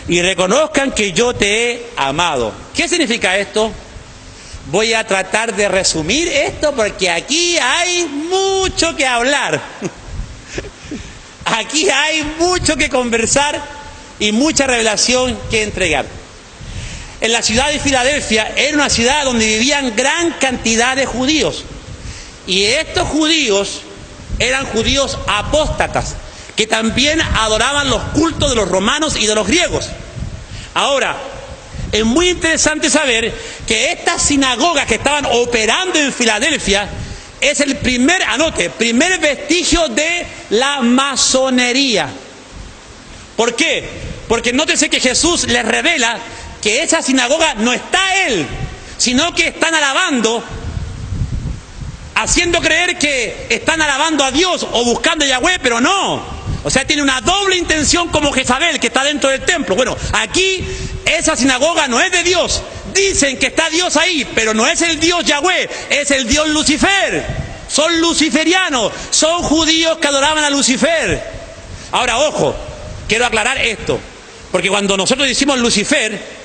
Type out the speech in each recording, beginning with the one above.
y reconozcan que yo te he amado. ¿Qué significa esto? Voy a tratar de resumir esto porque aquí hay mucho que hablar. Aquí hay mucho que conversar y mucha revelación que entregar. En la ciudad de Filadelfia era una ciudad donde vivían gran cantidad de judíos. Y estos judíos eran judíos apóstatas, que también adoraban los cultos de los romanos y de los griegos. Ahora, es muy interesante saber que estas sinagogas que estaban operando en Filadelfia es el primer vestigio de la masonería. ¿Por qué? Porque nótese que Jesús les revela que esa sinagoga no está Él, sino que están alabando, haciendo creer que están alabando a Dios o buscando a Yahweh, pero no. O sea, tiene una doble intención como Jezabel, que está dentro del templo. Bueno, aquí esa sinagoga no es de Dios. Dicen que está Dios ahí, pero no es el Dios Yahweh, es el Dios Lucifer. Son luciferianos, son judíos que adoraban a Lucifer. Ahora, ojo, quiero aclarar esto, porque cuando nosotros decimos Lucifer,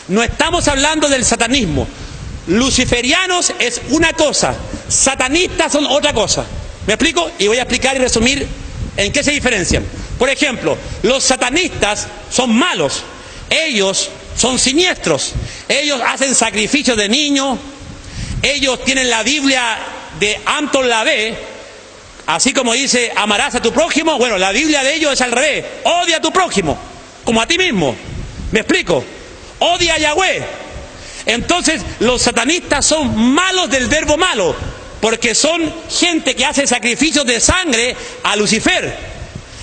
no estamos hablando del satanismo. Luciferianos es una cosa, satanistas son otra cosa. ¿Me explico? Y voy a explicar y resumir en qué se diferencian. Por ejemplo, los satanistas son malos, ellos son siniestros, ellos hacen sacrificios de niños, ellos tienen la Biblia de Anton LaVey, así como dice amarás a tu prójimo. Bueno, la Biblia de ellos es al revés, odia a tu prójimo como a ti mismo. ¿Me explico? Odia a Yahweh. Entonces los satanistas son malos del verbo malo, porque son gente que hace sacrificios de sangre a Lucifer.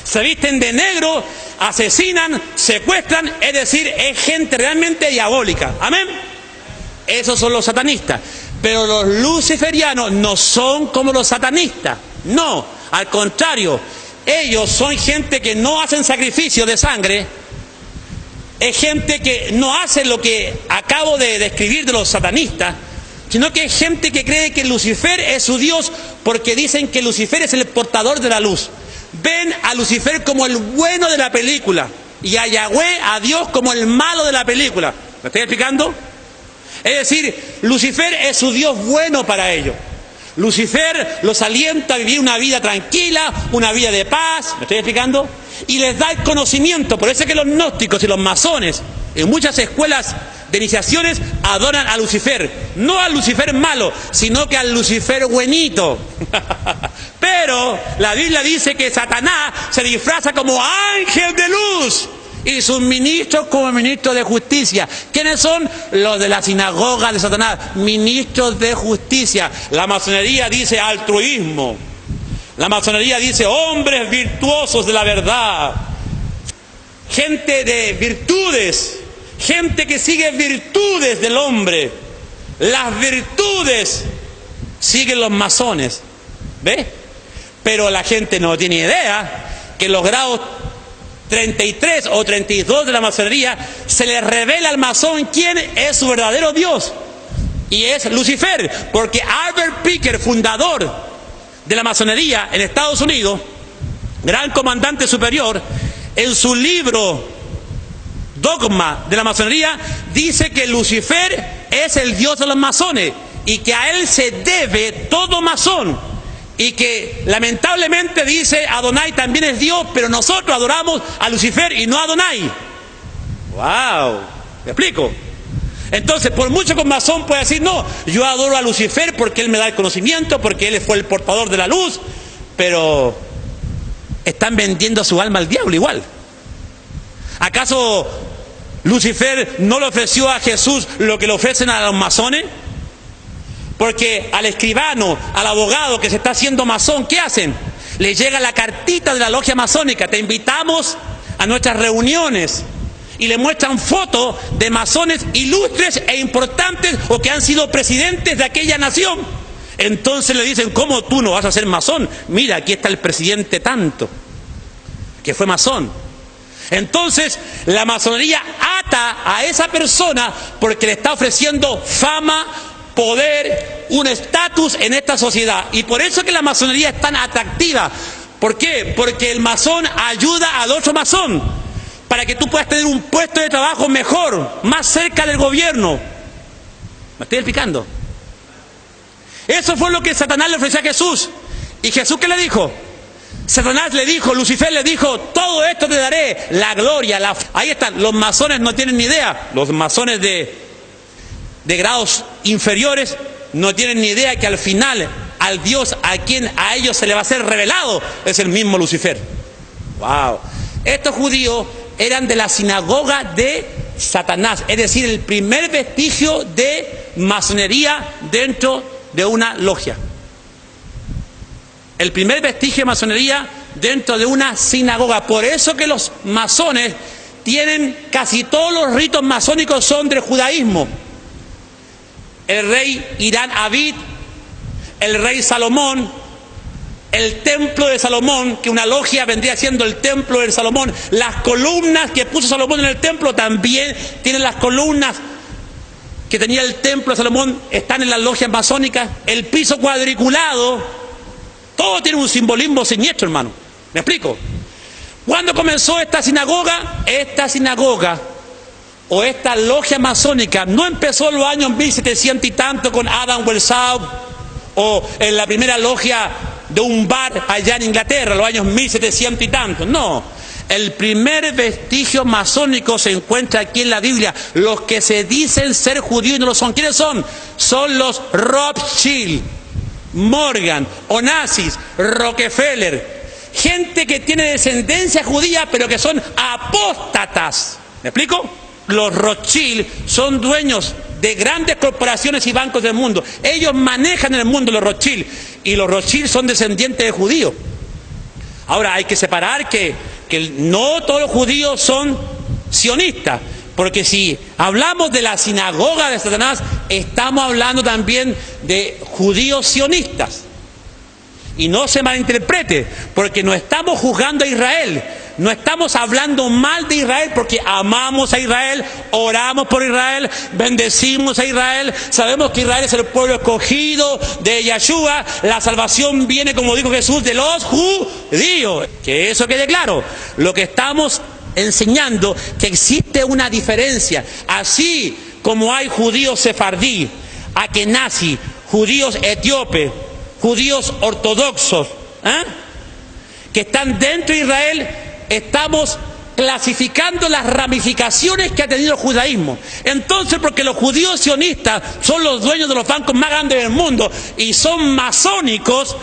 Se visten de negro, asesinan, secuestran, es decir, es gente realmente diabólica. Amén. Esos son los satanistas. Pero los luciferianos no son como los satanistas. No, al contrario, ellos son gente que no hacen sacrificios de sangre. Es gente que no hace lo que acabo de describir de los satanistas, sino que es gente que cree que Lucifer es su Dios, porque dicen que Lucifer es el portador de la luz. Ven a Lucifer como el bueno de la película y a Yahweh, a Dios, como el malo de la película. ¿Me estoy explicando? Es decir, Lucifer es su Dios bueno para ellos. Lucifer los alienta a vivir una vida tranquila, una vida de paz. ¿Me estoy explicando? Y les da el conocimiento. Por eso es que los gnósticos y los masones en muchas escuelas de iniciaciones adoran a Lucifer. No al Lucifer malo, sino que al Lucifer buenito. Pero la Biblia dice que Satanás se disfraza como ángel de luz y sus ministros como ministros de justicia. ¿Quiénes son? Los de la sinagoga de Satanás, ministros de justicia. La masonería dice altruismo. La masonería dice hombres virtuosos de la verdad, gente de virtudes, gente que sigue virtudes del hombre. Las virtudes siguen los masones, ¿ve? Pero la gente no tiene idea que los grados 33 o 32 de la masonería se le revela al masón quién es su verdadero Dios, y es Lucifer, porque Albert Picker, fundador de la masonería en Estados Unidos, gran comandante superior, en su libro Dogma de la masonería dice que Lucifer es el Dios de los masones y que a él se debe todo masón, y que lamentablemente dice Adonai también es Dios, pero nosotros adoramos a Lucifer y no a Adonai. ¡Wow! ¿Me explico? Entonces, por mucho que un masón pueda decir, no, yo adoro a Lucifer porque él me da el conocimiento, porque él fue el portador de la luz, pero están vendiendo su alma al diablo igual. ¿Acaso Lucifer no le ofreció a Jesús lo que le ofrecen a los masones? Porque al escribano, al abogado que se está haciendo masón, ¿qué hacen? Le llega la cartita de la logia masónica, te invitamos a nuestras reuniones, y le muestran fotos de masones ilustres e importantes o que han sido presidentes de aquella nación. Entonces le dicen, ¿cómo tú no vas a ser masón? Mira, aquí está el presidente tanto, que fue masón. Entonces la masonería ata a esa persona porque le está ofreciendo fama, poder, un estatus en esta sociedad. Y por eso es que la masonería es tan atractiva. ¿Por qué? Porque el masón ayuda al otro masón. para que tú puedas tener un puesto de trabajo mejor, más cerca del gobierno. ¿Me estoy explicando? Eso fue lo que Satanás le ofreció a Jesús. ¿Y Jesús qué le dijo? Satanás le dijo, Lucifer le dijo, todo esto te daré, la gloria, Ahí están, los masones no tienen ni idea, los masones de grados inferiores no tienen ni idea que al final, al Dios a quien a ellos se le va a ser revelado, es el mismo Lucifer. ¡Wow! Estos judíos eran de la sinagoga de Satanás, es decir, el primer vestigio de masonería dentro de una logia. El primer vestigio de masonería dentro de una sinagoga. Por eso que los masones tienen casi todos los ritos masónicos son del judaísmo. El rey Irán Abid, el rey Salomón, el templo de Salomón, que una logia vendría siendo el templo de Salomón. Las columnas que puso Salomón en el templo también tienen las columnas que tenía el templo de Salomón, están en las logias masónicas. El piso cuadriculado. Todo tiene un simbolismo siniestro, hermano. ¿Me explico? ¿Cuándo comenzó esta sinagoga? Esta sinagoga o esta logia masónica no empezó en los años 1700 y tanto con Adam Weishaupt o en la primera logia de un bar allá en Inglaterra, los años 1700 y tanto. No. El primer vestigio masónico se encuentra aquí en la Biblia. Los que se dicen ser judíos y no lo son. ¿Quiénes son? Son los Rothschild, Morgan, Onassis, Rockefeller, gente que tiene descendencia judía pero que son apóstatas. ¿Me explico? Los Rothschild son dueños de grandes corporaciones y bancos del mundo. Ellos manejan el mundo, los Rothschild, y los Rothschild son descendientes de judíos. Ahora hay que separar que no todos los judíos son sionistas. Porque si hablamos de la sinagoga de Satanás, estamos hablando también de judíos sionistas. Y no se malinterprete, porque no estamos juzgando a Israel, no estamos hablando mal de Israel, porque amamos a Israel, oramos por Israel, bendecimos a Israel, sabemos que Israel es el pueblo escogido de Yeshua, la salvación viene, como dijo Jesús, de los judíos. Que eso quede claro. Lo que estamos enseñando que existe una diferencia, así como hay judíos sefardí, akenazi, judíos etíopes, judíos ortodoxos, que están dentro de Israel. Estamos clasificando las ramificaciones que ha tenido el judaísmo. Entonces, porque los judíos sionistas son los dueños de los bancos más grandes del mundo y son masónicos,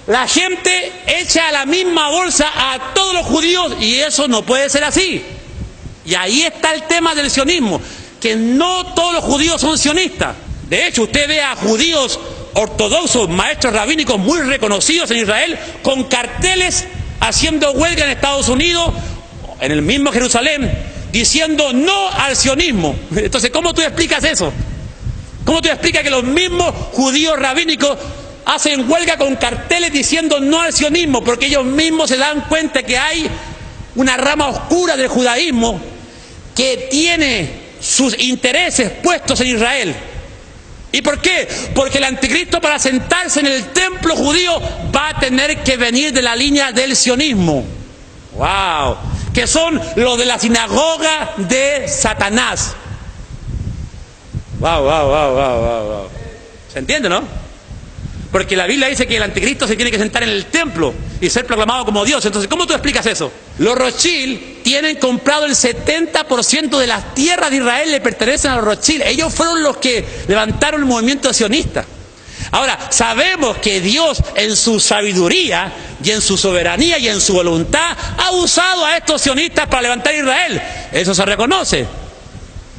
la gente echa a la misma bolsa a todos los judíos y eso no puede ser así. Y ahí está el tema del sionismo, que no todos los judíos son sionistas. De hecho, usted ve a judíos ortodoxos, maestros rabínicos muy reconocidos en Israel, con carteles haciendo huelga en Estados Unidos, en el mismo Jerusalén, diciendo no al sionismo. Entonces, ¿cómo tú explicas eso? ¿Cómo tú explicas que los mismos judíos rabínicos hacen huelga con carteles diciendo no al sionismo? Porque ellos mismos se dan cuenta que hay una rama oscura del judaísmo que tiene sus intereses puestos en Israel. ¿Y por qué? Porque el anticristo, para sentarse en el templo judío, va a tener que venir de la línea del sionismo. ¡Wow! Que son los de la sinagoga de Satanás. ¡Wow! ¿Se entiende, no? Porque la Biblia dice que el anticristo se tiene que sentar en el templo y ser proclamado como Dios. Entonces, ¿cómo tú explicas eso? Los Rothschild tienen comprado el 70% de las tierras de Israel, le pertenecen a los Rothschild. Ellos fueron los que levantaron el movimiento sionista. Ahora, sabemos que Dios en su sabiduría y en su soberanía y en su voluntad ha usado a estos sionistas para levantar a Israel. Eso se reconoce.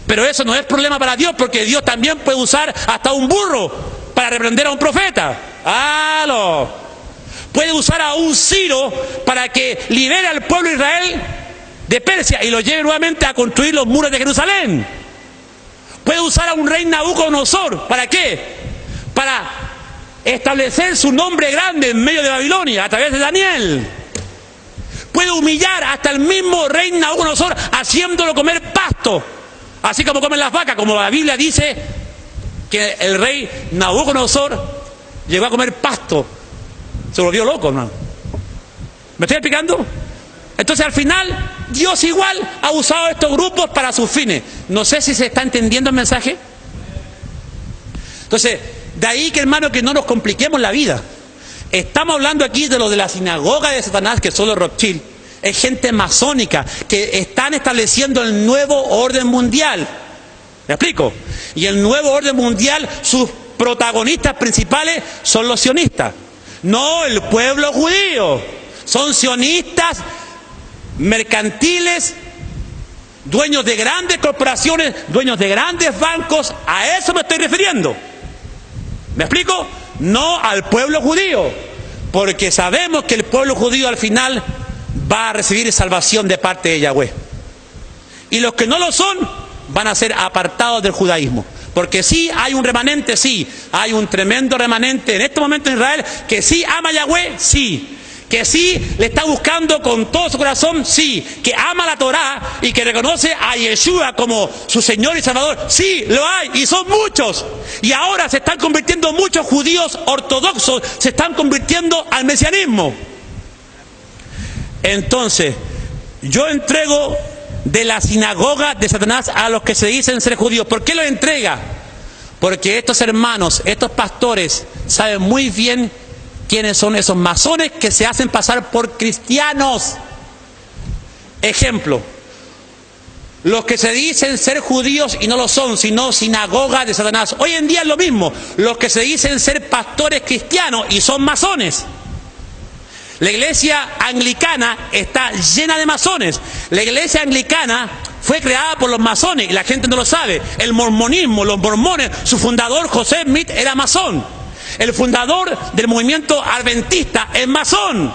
Pero eso no es problema para Dios, porque Dios también puede usar hasta un burro para reprender a un profeta. ¡Aló! Puede usar a un Ciro para que libere al pueblo de Israel de Persia y lo lleve nuevamente a construir los muros de Jerusalén. Puede usar a un rey Nabucodonosor. ¿Para qué? Para establecer su nombre grande en medio de Babilonia a través de Daniel. Puede humillar hasta el mismo rey Nabucodonosor haciéndolo comer pasto, así como comen las vacas, como la Biblia dice que el rey Nabucodonosor llegó a comer pasto. Se volvió loco, hermano. ¿Me estoy explicando? Entonces al final Dios igual ha usado estos grupos para sus fines. No sé si se está entendiendo el mensaje. Entonces, de ahí que, hermano, que no nos compliquemos la vida. Estamos hablando aquí de lo de la sinagoga de Satanás, que son los Rothschild. Es gente masónica que están estableciendo el nuevo orden mundial. ¿Me explico? Y el nuevo orden mundial, sus protagonistas principales son los sionistas. No el pueblo judío. Son sionistas mercantiles, dueños de grandes corporaciones, dueños de grandes bancos. A eso me estoy refiriendo. ¿Me explico? No al pueblo judío, porque sabemos que el pueblo judío al final va a recibir salvación de parte de Yahweh. Y los que no lo son van a ser apartados del judaísmo. Porque sí hay un remanente, sí, hay un tremendo remanente en este momento en Israel que sí ama a Yahweh, sí. Que sí le está buscando con todo su corazón, sí. Que ama la Torá y que reconoce a Yeshua como su Señor y Salvador, sí, lo hay, y son muchos. Y ahora se están convirtiendo muchos judíos ortodoxos, se están convirtiendo al mesianismo. Entonces, yo entrego de la sinagoga de Satanás a los que se dicen ser judíos. ¿Por qué lo entrega? Porque estos hermanos, estos pastores, saben muy bien quiénes son esos masones que se hacen pasar por cristianos. Ejemplo, los que se dicen ser judíos y no lo son, sino sinagoga de Satanás. Hoy en día es lo mismo, los que se dicen ser pastores cristianos y son masones. La iglesia anglicana está llena de masones. La iglesia anglicana fue creada por los masones y la gente no lo sabe. El mormonismo, los mormones, su fundador José Smith era masón. El fundador del movimiento adventista es masón.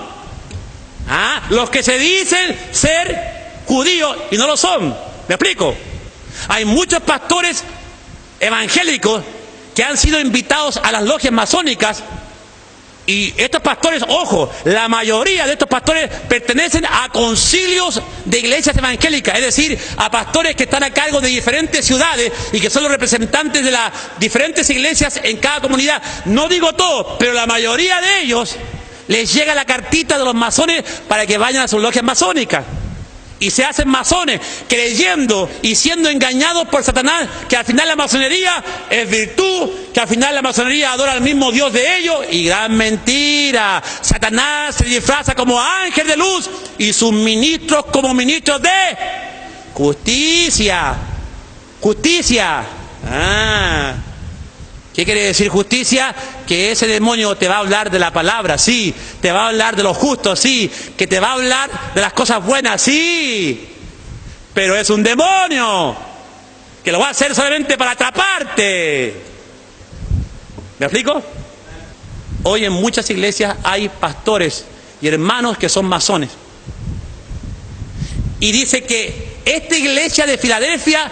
Los que se dicen ser judíos y no lo son. ¿Me explico? Hay muchos pastores evangélicos que han sido invitados a las logias masónicas. Y estos pastores, ojo, la mayoría de estos pastores pertenecen a concilios de iglesias evangélicas, es decir, a pastores que están a cargo de diferentes ciudades y que son los representantes de las diferentes iglesias en cada comunidad. No digo todo, pero la mayoría de ellos les llega la cartita de los masones para que vayan a sus logias masónicas. Y se hacen masones, creyendo y siendo engañados por Satanás, que al final la masonería es virtud, que al final la masonería adora al mismo Dios de ellos, y gran mentira. Satanás se disfraza como ángel de luz y sus ministros como ministros de justicia. Justicia. ¿Qué quiere decir justicia? Que ese demonio te va a hablar de la palabra, sí. Te va a hablar de los justos, sí. Que te va a hablar de las cosas buenas, sí. Pero es un demonio que lo va a hacer solamente para atraparte. ¿Me explico? Hoy en muchas iglesias hay pastores y hermanos que son masones. Y dice que esta iglesia de Filadelfia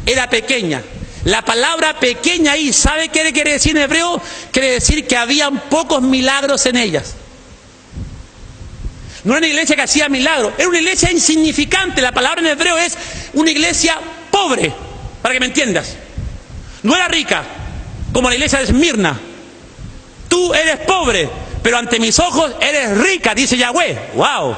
era pequeña. La palabra pequeña ahí, ¿sabe qué quiere decir en hebreo? Quiere decir que habían pocos milagros en ellas. No era una iglesia que hacía milagros, era una iglesia insignificante. La palabra en hebreo es una iglesia pobre, para que me entiendas. No era rica, como la iglesia de Esmirna. Tú eres pobre, pero ante mis ojos eres rica, dice Yahweh. ¡Wow!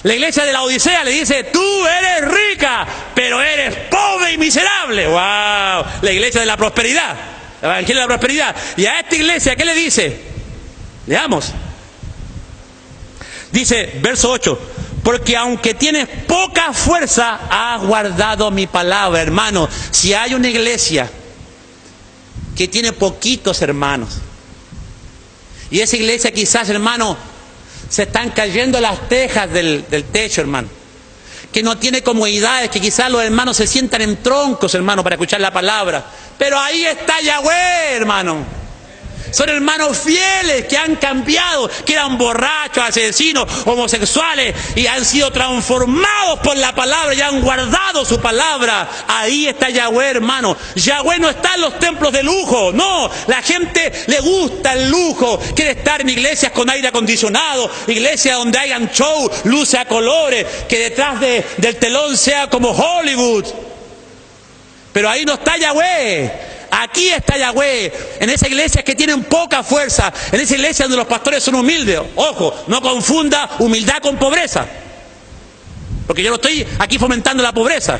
La iglesia de la Odisea le dice, tú eres rica, pero eres pobre y miserable. ¡Wow! La iglesia de la prosperidad, el evangelio de la prosperidad. Y a esta iglesia, ¿qué le dice? Leamos. Dice, verso 8, porque aunque tienes poca fuerza, has guardado mi palabra. Hermano, si hay una iglesia que tiene poquitos hermanos, y esa iglesia quizás, hermano, se están cayendo las tejas del techo, hermano, que no tiene comodidades, que quizás los hermanos se sientan en troncos, hermano, para escuchar la palabra, pero ahí está Yahweh, hermano. Son hermanos fieles que han cambiado, que eran borrachos, asesinos, homosexuales, y han sido transformados por la palabra y han guardado su palabra. Ahí está Yahweh, hermano. Yahweh no está en los templos de lujo, no. La gente le gusta el lujo, quiere estar en iglesias con aire acondicionado, iglesias donde hayan show, luces a colores, que detrás del telón sea como Hollywood. Pero ahí no está Yahweh. Aquí está Yahweh, en esa iglesia que tienen poca fuerza, en esa iglesia donde los pastores son humildes. Ojo, no confunda humildad con pobreza. Porque yo no estoy aquí fomentando la pobreza.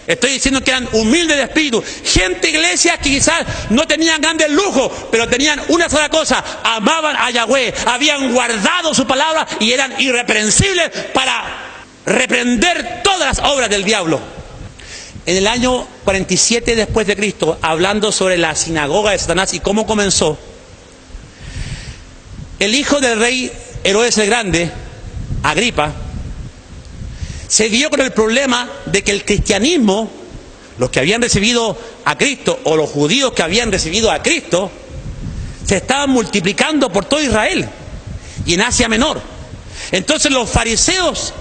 Estoy diciendo que eran humildes de espíritu. Gente, iglesias que quizás no tenían grandes lujos, pero tenían una sola cosa: amaban a Yahweh, habían guardado su palabra y eran irreprensibles para reprender todas las obras del diablo. En el año 47 después de Cristo, hablando sobre la sinagoga de Satanás y cómo comenzó, el hijo del rey Herodes el Grande, Agripa, se vio con el problema de que el cristianismo, los que habían recibido a Cristo o los judíos que habían recibido a Cristo, se estaban multiplicando por todo Israel y en Asia Menor. Entonces los fariseos,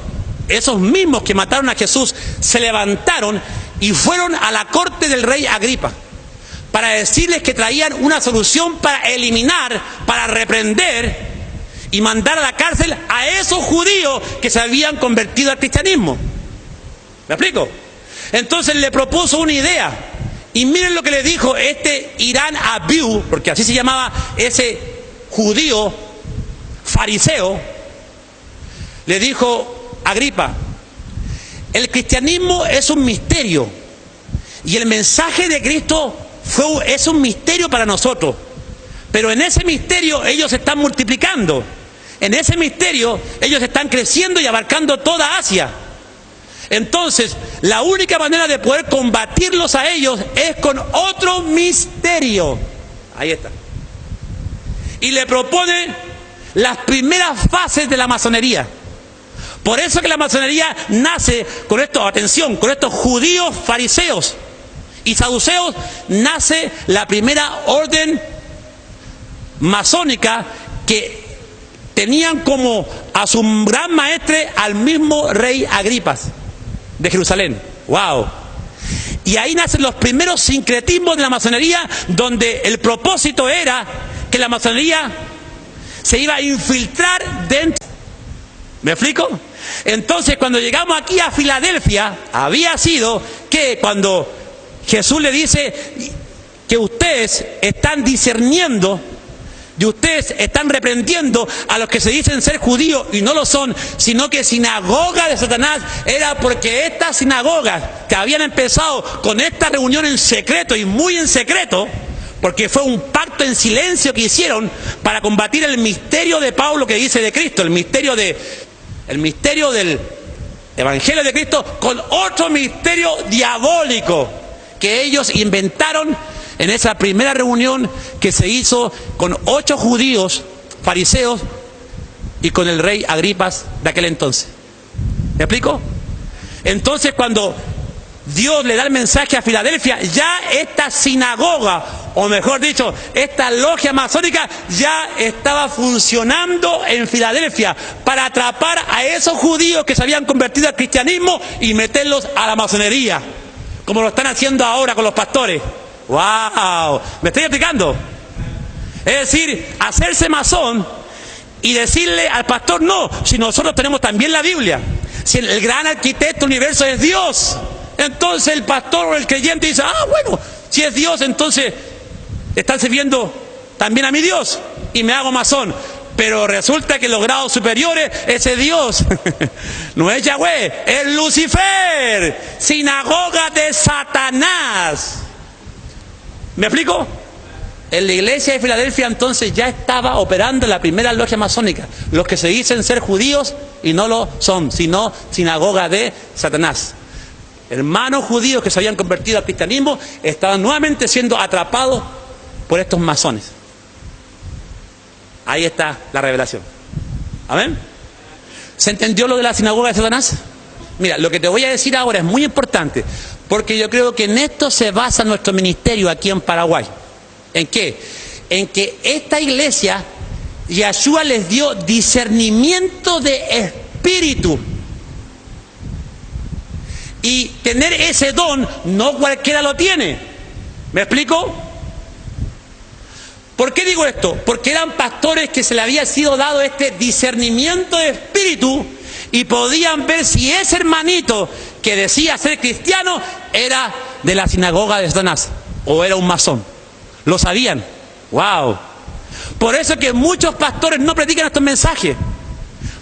esos mismos que mataron a Jesús, se levantaron y fueron a la corte del rey Agripa para decirles que traían una solución para eliminar, para reprender y mandar a la cárcel a esos judíos que se habían convertido al cristianismo. ¿Me explico? Entonces le propuso una idea. Y miren lo que le dijo este Irán Abiú, porque así se llamaba ese judío fariseo. Le dijo: Agripa, el cristianismo es un misterio. Y el mensaje de Cristo es un misterio para nosotros. Pero en ese misterio ellos se están multiplicando. En ese misterio ellos están creciendo y abarcando toda Asia. Entonces, la única manera de poder combatirlos a ellos es con otro misterio. Ahí está. Y le propone las primeras fases de la masonería. Por eso que la masonería nace con esto, atención, con estos judíos fariseos y saduceos, nace la primera orden masónica que tenían como a su gran maestre al mismo rey Agripas de Jerusalén. ¡Wow! Y ahí nacen los primeros sincretismos de la masonería, donde el propósito era que la masonería se iba a infiltrar dentro. ¿Me explico? Entonces, cuando llegamos aquí a Filadelfia, había sido que cuando Jesús le dice que ustedes están discerniendo, y ustedes están reprendiendo a los que se dicen ser judíos y no lo son, sino que sinagoga de Satanás, era porque estas sinagogas que habían empezado con esta reunión en secreto y muy en secreto, porque fue un pacto en silencio que hicieron para combatir el misterio de Pablo que dice de Cristo, el misterio del Evangelio de Cristo, con otro misterio diabólico que ellos inventaron en esa primera reunión que se hizo con 8 judíos fariseos y con el rey Agripas de aquel entonces. ¿Me explico? Entonces, cuando Dios le da el mensaje a Filadelfia, ya esta sinagoga, o mejor dicho, esta logia masónica ya estaba funcionando en Filadelfia para atrapar a esos judíos que se habían convertido al cristianismo y meterlos a la masonería, como lo están haciendo ahora con los pastores. ¡Wow! ¿Me estoy explicando? Es decir, hacerse masón y decirle al pastor: no, si nosotros tenemos también la Biblia, si el gran arquitecto del universo es Dios. Entonces el pastor o el creyente dice: ah, bueno, si es Dios, entonces están sirviendo también a mi Dios y me hago masón. Pero resulta que en los grados superiores ese Dios no es Yahweh, es Lucifer, sinagoga de Satanás. ¿Me explico? En la iglesia de Filadelfia entonces ya estaba operando la primera logia masónica, los que se dicen ser judíos y no lo son, sino sinagoga de Satanás. Hermanos judíos que se habían convertido al cristianismo estaban nuevamente siendo atrapados por estos masones. Ahí está la revelación. ¿Amén? ¿Se entendió lo de la sinagoga de Satanás? Mira, lo que te voy a decir ahora es muy importante, porque yo creo que en esto se basa nuestro ministerio aquí en Paraguay. ¿En qué? En que esta iglesia, Yahshua les dio discernimiento de espíritu. Y tener ese don, no cualquiera lo tiene. ¿Me explico? ¿Por qué digo esto? Porque eran pastores que se le había sido dado este discernimiento de espíritu y podían ver si ese hermanito que decía ser cristiano era de la sinagoga de Satanás o era un masón. Lo sabían. ¡Wow! Por eso que muchos pastores no predican estos mensajes.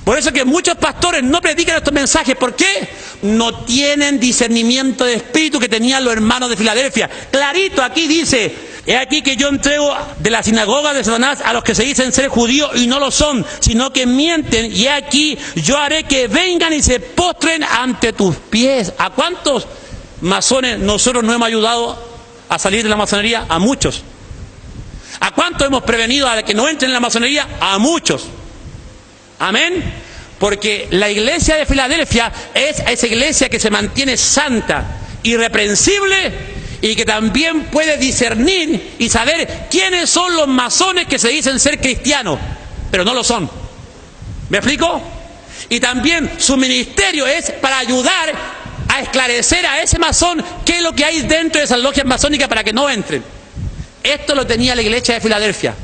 Por eso que muchos pastores no predican estos mensajes. ¿Por qué? no tienen discernimiento de espíritu que tenían los hermanos de Filadelfia. Clarito aquí dice: he aquí que yo entrego de la sinagoga de Satanás a los que se dicen ser judíos y no lo son, sino que mienten, y he aquí yo haré que vengan y se postren ante tus pies. ¿A cuántos masones nosotros no hemos ayudado a salir de la masonería? A muchos. ¿A cuántos hemos prevenido a que no entren en la masonería? A muchos. Amén. Porque la iglesia de Filadelfia es esa iglesia que se mantiene santa, irreprensible, y que también puede discernir y saber quiénes son los masones que se dicen ser cristianos, pero no lo son. ¿Me explico? Y también su ministerio es para ayudar a esclarecer a ese masón qué es lo que hay dentro de esas logias masónicas para que no entren. Esto lo tenía la iglesia de Filadelfia.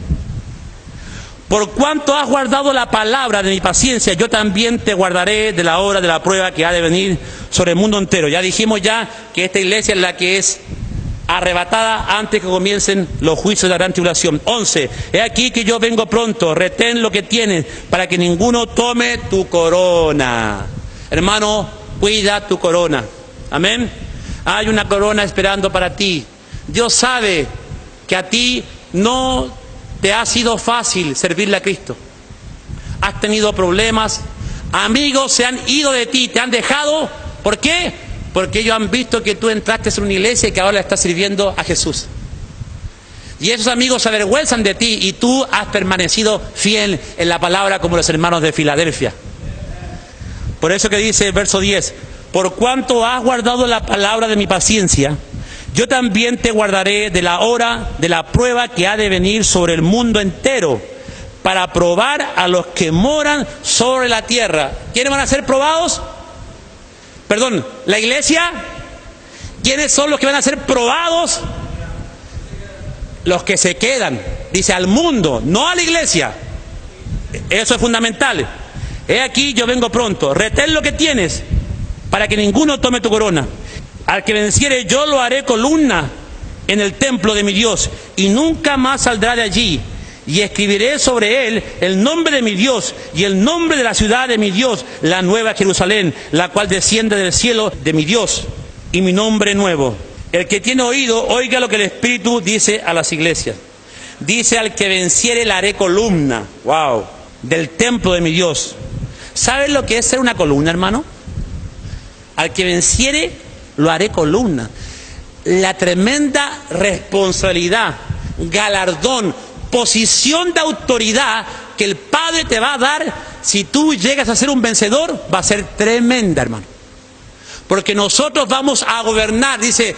Por cuanto has guardado la palabra de mi paciencia, yo también te guardaré de la hora de la prueba que ha de venir sobre el mundo entero. Ya dijimos ya que esta iglesia es la que es arrebatada antes que comiencen los juicios de la gran tribulación. 11. He aquí que yo vengo pronto, retén lo que tienes, para que ninguno tome tu corona. Hermano, cuida tu corona. Amén. Hay una corona esperando para ti. Dios sabe que a ti no te ha sido fácil servirle a Cristo. Has tenido problemas, amigos se han ido de ti, te han dejado. ¿Por qué? Porque ellos han visto que tú entraste en una iglesia y que ahora le estás sirviendo a Jesús. Y esos amigos se avergüenzan de ti y tú has permanecido fiel en la palabra como los hermanos de Filadelfia. Por eso que dice el verso 10: por cuanto has guardado la palabra de mi paciencia, yo también te guardaré de la hora de la prueba que ha de venir sobre el mundo entero, para probar a los que moran sobre la tierra. ¿Quiénes van a ser probados? Perdón, ¿la iglesia? ¿Quiénes son los que van a ser probados? Los que se quedan. Dice al mundo, no a la iglesia. Eso es fundamental. He aquí yo vengo pronto, retén lo que tienes, para que ninguno tome tu corona. Al que venciere yo lo haré columna en el templo de mi Dios, y nunca más saldrá de allí. Y escribiré sobre él el nombre de mi Dios y el nombre de la ciudad de mi Dios, la nueva Jerusalén, la cual desciende del cielo de mi Dios, y mi nombre nuevo. El que tiene oído, oiga lo que el Espíritu dice a las iglesias. Dice: al que venciere le haré columna, wow, del templo de mi Dios. ¿Sabes lo que es ser una columna, hermano? Al que venciere lo haré columna. La tremenda responsabilidad, galardón, posición de autoridad que el Padre te va a dar si tú llegas a ser un vencedor, va a ser tremenda, hermano. Porque nosotros vamos a gobernar, dice,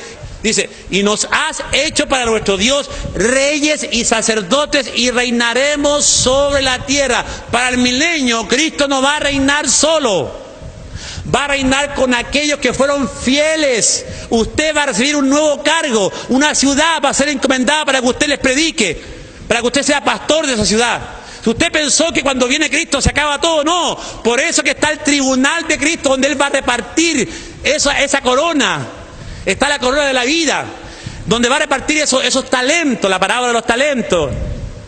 y nos has hecho para nuestro Dios reyes y sacerdotes, y reinaremos sobre la tierra. Para el milenio, Cristo no va a reinar solo, va a reinar con aquellos que fueron fieles. Usted va a recibir un nuevo cargo, una ciudad va a ser encomendada para que usted les predique, para que usted sea pastor de esa ciudad. Si usted pensó que cuando viene Cristo se acaba todo, no. Por eso que está el tribunal de Cristo, donde Él va a repartir esa corona. Está la corona de la vida, donde va a repartir esos talentos, la parábola de los talentos.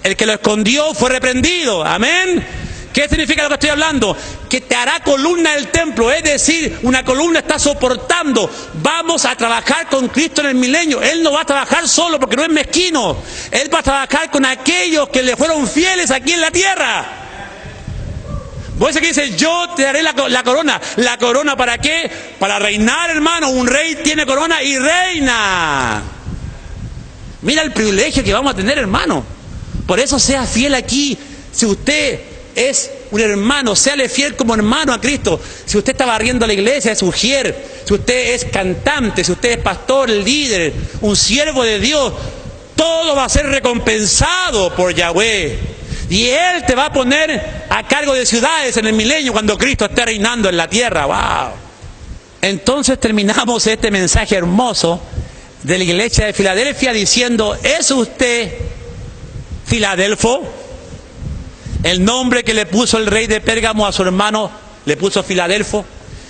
El que lo escondió fue reprendido. Amén. ¿Qué significa lo que estoy hablando? Que te hará columna del templo, es decir, una columna está soportando. Vamos a trabajar con Cristo en el milenio. Él no va a trabajar solo porque no es mezquino. Él va a trabajar con aquellos que le fueron fieles aquí en la tierra. Por eso que dice: yo te daré la corona. ¿La corona para qué? Para reinar, hermano. Un rey tiene corona y reina. Mira el privilegio que vamos a tener, hermano. Por eso sea fiel aquí. Si usted es un hermano, séale fiel como hermano a Cristo. Si usted está barriendo la iglesia, es ujier. Si usted es cantante, si usted es pastor, líder, un siervo de Dios, todo va a ser recompensado por Yahweh. Y Él te va a poner a cargo de ciudades en el milenio cuando Cristo esté reinando en la tierra. ¡Wow! Entonces terminamos este mensaje hermoso de la iglesia de Filadelfia diciendo: ¿es usted Filadelfo? El nombre que le puso el rey de Pérgamo a su hermano le puso Filadelfo,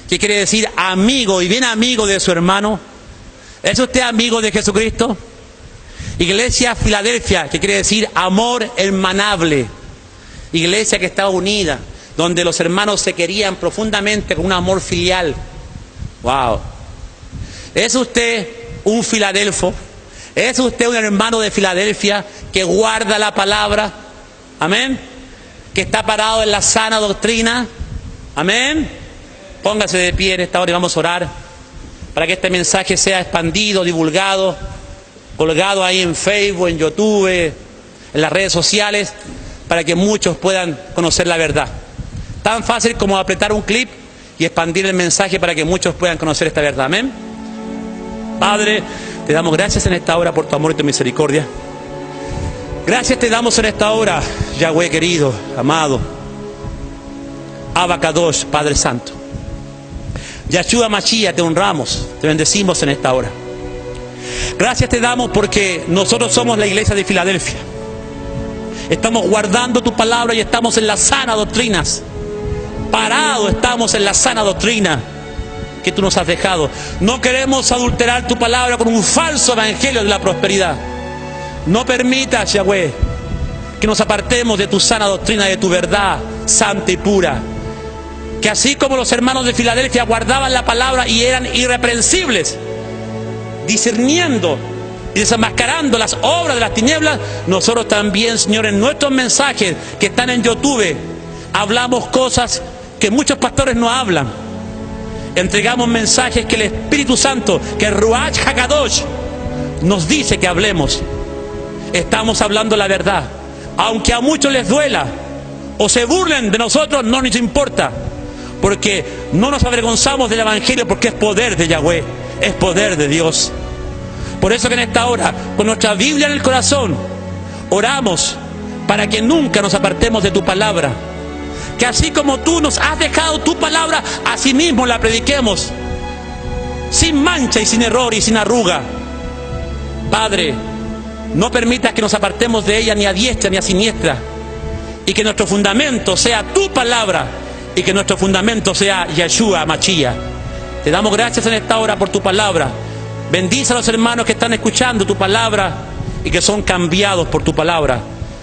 que quiere decir amigo, y bien amigo de su hermano. ¿Es usted amigo de Jesucristo? Iglesia Filadelfia, que quiere decir amor hermanable. Iglesia que estaba unida, donde los hermanos se querían profundamente con un amor filial. Wow. ¿Es usted un filadelfo? ¿Es usted un hermano de Filadelfia que guarda la palabra? Amén. Que está parado en la sana doctrina. Amén. Póngase de pie en esta hora y vamos a orar para que este mensaje sea expandido, divulgado, colgado ahí en Facebook, en YouTube, en las redes sociales, para que muchos puedan conocer la verdad. Tan fácil como apretar un clip y expandir el mensaje para que muchos puedan conocer esta verdad. Amén. Padre, te damos gracias en esta hora por tu amor y tu misericordia. Gracias te damos en esta hora, Yahweh querido, amado, Abba Kadosh, Padre Santo. Yahshua Mashiach, te honramos, te bendecimos en esta hora. Gracias te damos porque nosotros somos la iglesia de Filadelfia. Estamos guardando tu palabra y estamos en las sanas doctrinas. Parados estamos en la sana doctrina que tú nos has dejado. No queremos adulterar tu palabra con un falso evangelio de la prosperidad. No permitas, Yahweh, que nos apartemos de tu sana doctrina, de tu verdad santa y pura. Que así como los hermanos de Filadelfia guardaban la palabra y eran irreprensibles, discerniendo y desenmascarando las obras de las tinieblas, nosotros también, Señor, en nuestros mensajes que están en YouTube, hablamos cosas que muchos pastores no hablan. Entregamos mensajes que el Espíritu Santo, que el Ruach HaKadosh nos dice que hablemos. Estamos hablando la verdad. Aunque a muchos les duela o se burlen de nosotros, no nos importa. Porque no nos avergonzamos del Evangelio, porque es poder de Yahweh, es poder de Dios. Por eso que en esta hora, con nuestra Biblia en el corazón, oramos para que nunca nos apartemos de tu palabra. Que así como tú nos has dejado tu palabra, así mismo la prediquemos, sin mancha y sin error y sin arruga. Padre, no permitas que nos apartemos de ella ni a diestra ni a siniestra, y que nuestro fundamento sea tu palabra, y que nuestro fundamento sea Yahshua Mashiach. Te damos gracias en esta hora por tu palabra. Bendice a los hermanos que están escuchando tu palabra y que son cambiados por tu palabra.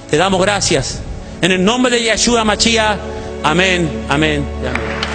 Te damos gracias en el nombre de Yahshua Mashiach. Amén, amén y amén.